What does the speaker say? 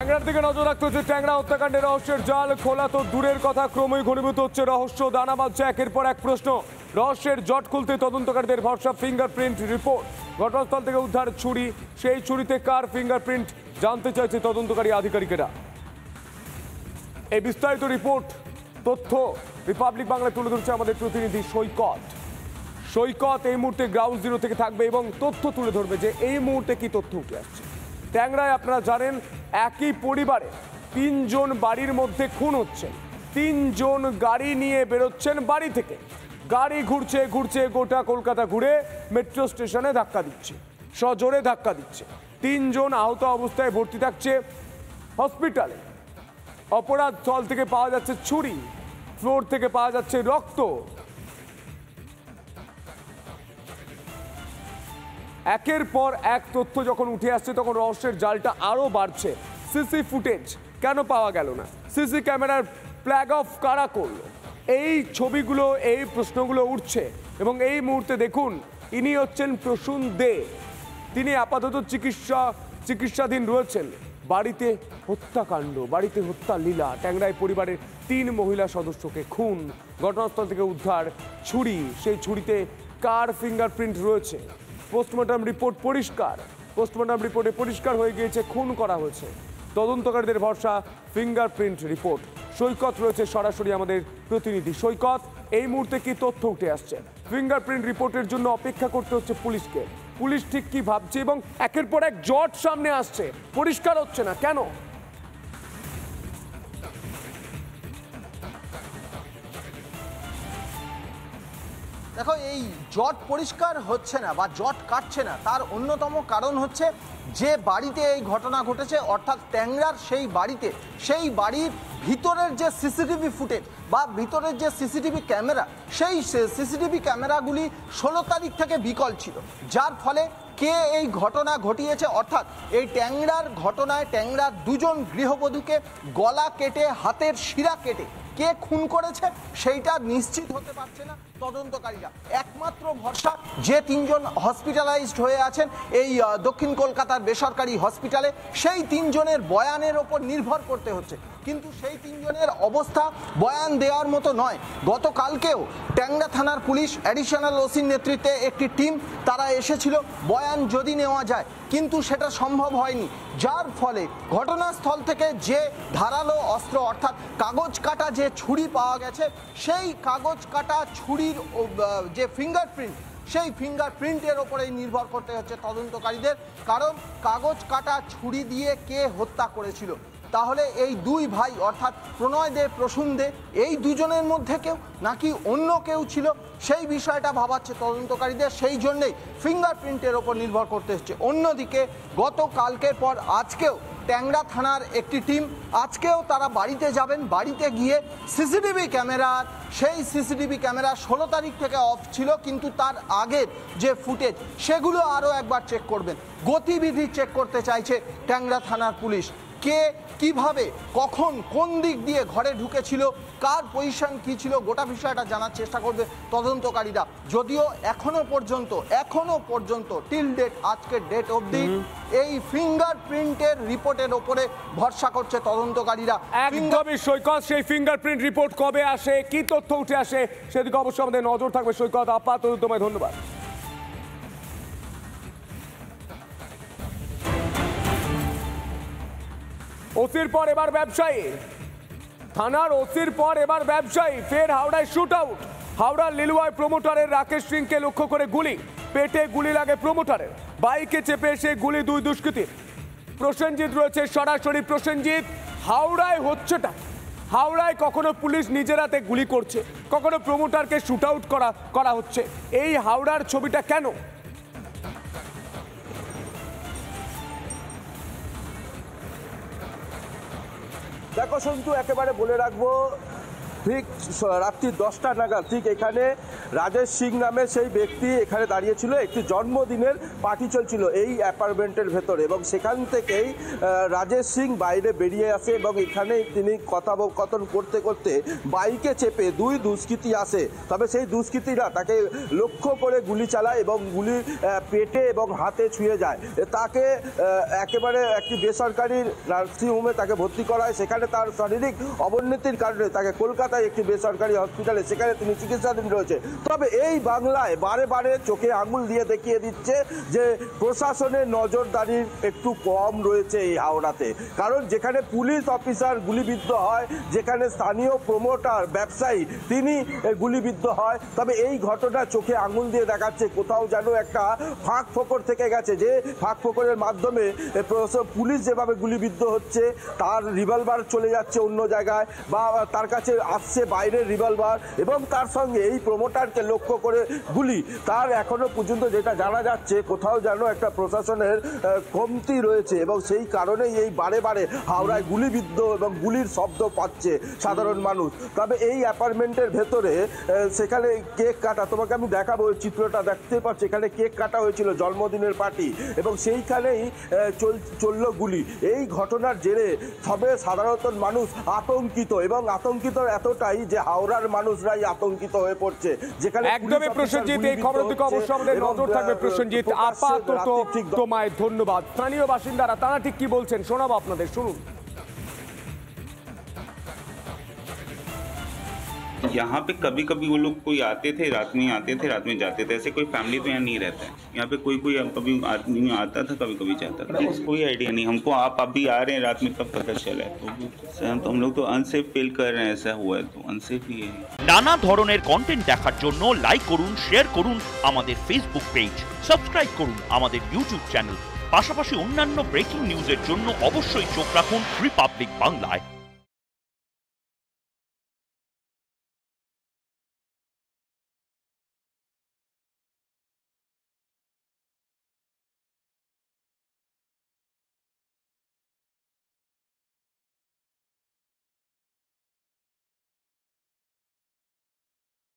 ট্যাংরার দিকে নজর রাখতে হচ্ছে। ট্যাংরা হত্যাকাণ্ডের রহস্যের জাল খোলা তো দূরের কথা, ক্রমেই ঘনীভূত হচ্ছে রহস্য। দানা বাঁধছে একের পর এক প্রশ্ন। রহস্যের জট খুলতে তদন্তকারীদের ভরসা ফিঙ্গারপ্রিন্ট রিপোর্ট। ঘটনাস্থল থেকে উদ্ধার ছুরি, সেই ছুরিতে কার ফিঙ্গারপ্রিন্ট জানতে চাইছে তদন্তকারী আধিকারিকেরা। এই বিস্তারিত রিপোর্ট তথ্য রিপাবলিক বাংলায় তুলে ধরছে আমাদের প্রতিনিধি সৈকত। সৈকত এই মুহূর্তে গ্রাউন্ড জিরো থেকে থাকবে এবং তথ্য তুলে ধরবে যে এই মুহূর্তে কি তথ্য উঠে আসছে। ট্যাংরায় আপনারা জানেন একই পরিবারে তিনজন বাড়ির মধ্যে খুন হচ্ছেন। তিনজন গাড়ি নিয়ে বেরোচ্ছেন বাড়ি থেকে, গাড়ি ঘুরছে ঘুরছে গোটা কলকাতা ঘুরে মেট্রো স্টেশনে ধাক্কা দিচ্ছে, সজোরে ধাক্কা দিচ্ছে। তিনজন আহত অবস্থায় ভর্তি থাকছে হসপিটালে। অপরাধ স্থল থেকে পাওয়া যাচ্ছে ছুরি, ফ্লোর থেকে পাওয়া যাচ্ছে রক্ত। একের পর এক তথ্য যখন উঠে আসছে তখন রহস্যের জালটা আরো বাড়ছে। সিসি ফুটেজ কেন পাওয়া গেল না? সিসি ক্যামেরার ফ্ল্যাগ অফ কারা করলো? এই ছবিগুলো, এই প্রশ্নগুলো উঠছে। এবং এই মুহূর্তে দেখুন, ইনি হচ্ছেন প্রসূন দে। তিনি আপাতত চিকিৎসাধীন রয়েছেন। বাড়িতে হত্যাকাণ্ড, বাড়িতে হত্যা লীলা। ট্যাংরায় পরিবারের 3 মহিলা সদস্যকে খুন। ঘটনাস্থল থেকে উদ্ধার ছুরি, সেই ছুরিতে কার ফিঙ্গারপ্রিন্ট রয়েছে? পোস্টমর্টম রিপোর্ট পরিষ্কার, পোস্টমর্টম রিপোর্টে পরিষ্কার হয়ে গিয়েছে খুন করা হয়েছে। তদন্তকারীদের ভরসা ফিঙ্গারপ্রিন্ট রিপোর্ট। সৈকত রয়েছে সরাসরি আমাদের প্রতিনিধি। সৈকত, এই মুহূর্তে কি তথ্য উঠে আসছে? ফিঙ্গারপ্রিন্ট রিপোর্টের জন্য অপেক্ষা করতে হচ্ছে পুলিশকে। পুলিশ ঠিক কি ভাবছে এবং একের পর এক জট সামনে আসছে, পরিষ্কার হচ্ছে না কেন? দেখো, এই জট পরিষ্কার হচ্ছে না বা জট কাটছে না, তার অন্যতম কারণ হচ্ছে যে বাড়িতে এই ঘটনা ঘটেছে, অর্থাৎ ট্যাংরার সেই বাড়িতে, সেই বাড়ির ভিতরের যে সিসিটিভি ফুটেজ বা ভিতরের যে সিসিটিভি ক্যামেরা, সেই সিসিটিভি ক্যামেরাগুলি 16 তারিখ থেকে বিকল ছিল। যার ফলে কে এই ঘটনা ঘটিয়েছে, অর্থাৎ এই ট্যাংরার ঘটনায় ট্যাংরার 2 জন গৃহবধূকে গলা কেটে, হাতের শিরা কেটে কে খুন করেছে সেইটা নিশ্চিত হতে পারছে না তদন্তকারীরা। একমাত্র ভরসা যে 3 জন হসপিটালাইজড হয়ে আছেন এই দক্ষিণ কলকাতার বেসরকারি হসপিটালে, সেই 3 জনের বয়ানের ওপর নির্ভর করতে হচ্ছে। কিন্তু সেই 3 জনের অবস্থা বয়ান দেওয়ার মতো নয়। গতকালকেও ট্যাংরা থানার পুলিশ অ্যাডিশনাল ওসির নেতৃত্বে একটি টিম তারা এসেছিল বয়ান যদি নেওয়া যায়, কিন্তু সেটা সম্ভব হয়নি। যার ফলে ঘটনাস্থল থেকে যে ধারালো অস্ত্র অর্থাৎ কাগজ কাটা যে ছুরি পাওয়া গেছে, সেই কাগজ কাটা ছুরির যে ফিঙ্গারপ্রিন্ট, সেই ফিঙ্গারপ্রিন্টের ওপরেই নির্ভর করতে হচ্ছে তদন্তকারীদের। কারণ কাগজ কাটা ছুরি দিয়ে কে হত্যা করেছিল? তাহলে এই 2 ভাই অর্থাৎ প্রণয় দে, প্রসূন দে, এই 2 জনের মধ্যে কেউ নাকি অন্য কেউ ছিল, সেই বিষয়টা ভাবাচ্ছে তদন্তকারীদের। সেই জন্যেই ফিঙ্গারপ্রিন্টের ওপর নির্ভর করতে হচ্ছে। অন্যদিকে গতকালকের পর আজকেও ট্যাংরা থানার একটি টিম, আজকেও তারা বাড়িতে যাবেন। বাড়িতে গিয়ে সিসিটিভি ক্যামেরার, সেই সিসিটিভি ক্যামেরা 16 তারিখ থেকে অফ ছিল, কিন্তু তার আগের যে ফুটেজ সেগুলো আরও একবার চেক করবেন। গতিবিধি চেক করতে চাইছে ট্যাংরা থানার পুলিশ। কে কিভাবে, কখন, কোন দিক দিয়ে ঘরে ঢুকেছিল, কার পজিশন কী ছিল, গোটা বিষয়টা জানার চেষ্টা করবে তদন্তকারীরা। যদিও এখনো পর্যন্ত টিল ডেট, আজকের ডেট অবধি এই ফিঙ্গারপ্রিন্টের রিপোর্টের ওপরে ভরসা করছে তদন্তকারীরা। একদমই সৈকত, সেই ফিঙ্গারপ্রিন্ট রিপোর্ট কবে আসে, কি তথ্য উঠে আসে সেদিকে অবশ্যই আমাদের নজর থাকবে। সৈকত, আপাতত তোমায় ধন্যবাদ। ওসির পর এবার ব্যবসায়ী, থানার ওসির পর এবার ব্যবসায়ী। ফের হাওড়ায় শুট আউট। হাওড়ার লিলুয়ায় প্রমোটারের রাকেশ সিংকে লক্ষ্য করে গুলি, পেটে গুলি লাগে প্রমোটারের। বাইকে চেপে এসে গুলি 2 দুষ্কৃতীর। প্রসেনজিৎ রয়েছে সরাসরি। প্রসেনজিৎ, হাওড়ায় হচ্ছেটা, হাওড়ায় কখনো পুলিশ নিজের হাতে গুলি করছে, কখনো প্রমোটারকে শুট আউট করা হচ্ছে। এই হাওড়ার ছবিটা কেন? দেখো সন্তু, একেবারে বলে রাখবো, ঠিক রাত্রি 10টা নাগাদ ঠিক এখানে রাজেশ সিং নামে সেই ব্যক্তি এখানে দাঁড়িয়েছিল, একটি জন্মদিনের পার্টি চলছিল এই অ্যাপার্টমেন্টের ভেতরে, এবং সেখান থেকেই রাজেশ সিং বাইরে বেরিয়ে আসে এবং এখানে তিনি কথোপকথন করতে করতে বাইকে চেপে দুই দুষ্কৃতী আসে। তবে সেই দুষ্কৃতীরা তাকে লক্ষ্য করে গুলি চালায় এবং গুলি পেটে এবং হাতে ছুঁয়ে যায়। তাকে একেবারে একটি বেসরকারি নার্সিংহোমে তাকে ভর্তি করা হয়। সেখানে তার শারীরিক অবনতির কারণে তাকে কলকাতায় একটি বেসরকারি হসপিটালে সেখানে তিনি চিকিৎসাধীন রয়েছে। তবে এই বাংলায় বারে বারে চোখে আঙুল দিয়ে দেখিয়ে দিচ্ছে যে প্রশাসনের নজরদারির একটু কম রয়েছে এই হাওড়াতে। কারণ যেখানে পুলিশ অফিসার গুলিবিদ্ধ হয়, যেখানে স্থানীয় প্রমোটার ব্যবসায়ী তিনি গুলিবিদ্ধ হয়, তবে এই ঘটনা চোখে আঙুল দিয়ে দেখাচ্ছে কোথাও যেন একটা ফাঁক ফোকর থেকে গেছে, যে ফাঁক ফোকরের মাধ্যমে পুলিশ যেভাবে গুলিবিদ্ধ হচ্ছে, তার রিভলভার চলে যাচ্ছে অন্য জায়গায় বা তার কাছে আসছে বাইরের রিভলভার, এবং তার সঙ্গে এই প্রমোটারকে লক্ষ্য করে গুলি, তার এখনো পর্যন্ত যেটা জানা যাচ্ছে কোথাও যেন একটা প্রশাসনের কমতি রয়েছে, এবং সেই কারণেই এই বারে বারে হাওড়ায় গুলিবিদ্ধ এবং গুলির শব্দ পাচ্ছে সাধারণ মানুষ। তবে এই অ্যাপার্টমেন্টের ভেতরে সেখানে কেক কাটা, তোমাকে আমি দেখাবো ওই চিত্রটা, দেখতে পাচ্ছি এখানে কেক কাটা হয়েছিল জন্মদিনের পার্টি, এবং সেইখানেই চলল গুলি। এই ঘটনার জেরে সবে সাধারণত মানুষ আতঙ্কিত, এবং আতঙ্কিত এতটাই যে হাওড়ার মানুষরাই আতঙ্কিত হয়ে পড়ছে। যেখানে একদমই প্রসেনজিৎ, এই খবরের দিকে অবশ্যই আমাদের নজর থাকবে। প্রসেনজিৎ, আপাতত তোমায় ধন্যবাদ। স্থানীয় বাসিন্দারা তারা ঠিক কি বলছেন শোনাবো আপনাদের, শুনুন। यहाँ पे कभी कभी वो लोग कोई आते थे, रात में आते थे, रात में जाते थे। ऐसे कोई फैमिली तो यहाँ नहीं रहता है। यहाँ पे कोई कभी आदमी आता था, कभी कभी जाता था। कोई आइडिया नहीं हमको। आप अभी आ रहे हैं रात में, कब पता चला है? तो हम लोग तो अनसेफ फील कर रहे हैं। ऐसा हुआ है तो अनसेफ ही है। নানা ধরনের কন্টেন্ট দেখার জন্য লাইক করুন, শেয়ার করুন আমাদের ফেসবুক পেজ, সাবস্ক্রাইব করুন আমাদের ইউটিউব চ্যানেল। পাশাপাশি অন্যান্য ব্রেকিং নিউজের জন্য অবশ্যই চোখ রাখুন রিপাবলিক বাংলায়।